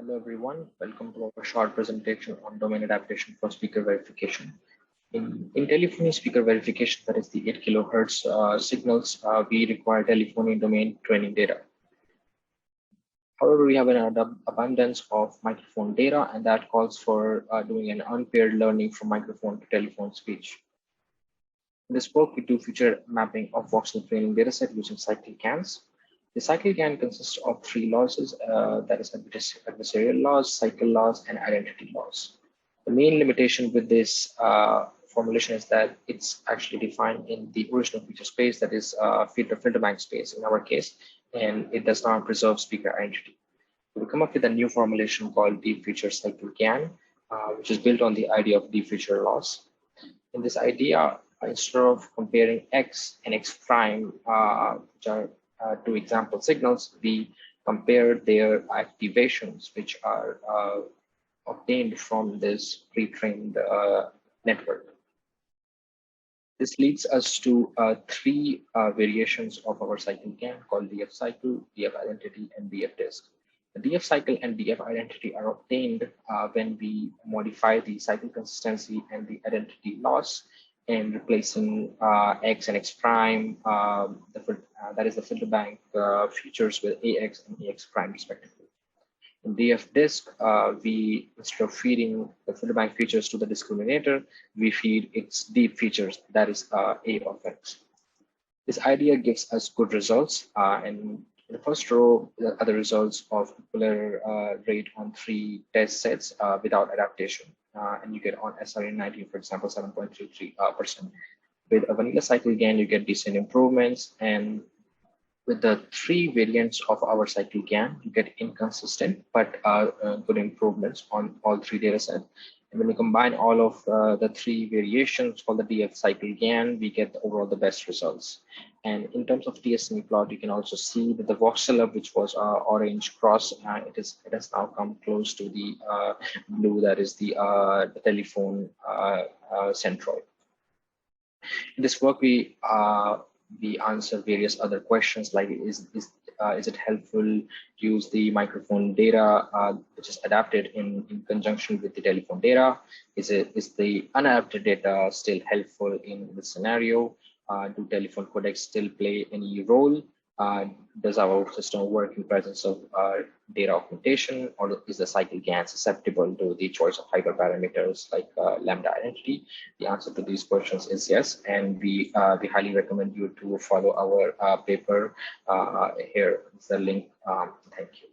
Hello everyone, welcome to our short presentation on domain adaptation for speaker verification. In telephony speaker verification, that is the 8 kilohertz signals, we require telephony domain training data. However, we have an abundance of microphone data, and that calls for doing an unpaired learning from microphone to telephone speech. In this work, we do feature mapping of voxel training dataset using CycleGANs. The CycleGAN consists of three laws, that is adversarial laws, cycle laws, and identity laws. The main limitation with this formulation is that it's actually defined in the original feature space, that is filter bank space in our case, and it does not preserve speaker identity. So we come up with a new formulation called Deep Feature CycleGAN, which is built on the idea of deep feature laws. In this idea, instead of comparing X and X prime, which are two example signals, we compare their activations, which are obtained from this pre-trained network. This leads us to three variations of our CycleGAN called DF cycle, DF identity, and DF disk. The DF cycle and DF identity are obtained when we modify the cycle consistency and the identity loss, and replacing X and X prime, that is the filter bank features with AX and AX prime respectively. In DF disk, we, instead of feeding the filter bank features to the discriminator, we feed its deep features, that is A of X. This idea gives us good results, and in the first row are the results of equivalent rate on 3 test sets without adaptation. And you get on SRE19, for example, 7.33%. With a vanilla CycleGAN, you get decent improvements. And with the 3 variants of our CycleGAN, you get inconsistent but good improvements on all 3 data sets. And when you combine all of the 3 variations for the DF CycleGAN, we get overall the best results. And in terms of TSME plot, you can also see that the voxel, which was orange cross, it has now come close to the blue, that is the telephone centroid. In this work, we answer various other questions like is it helpful to use the microphone data which is adapted in conjunction with the telephone data? Is the unadapted data still helpful in this scenario? Do telephone codecs still play any role? Does our system work in presence of data augmentation, or is the CycleGAN susceptible to the choice of hyperparameters like lambda identity? The answer to these questions is yes, and we highly recommend you to follow our paper. Here is the link. Thank you.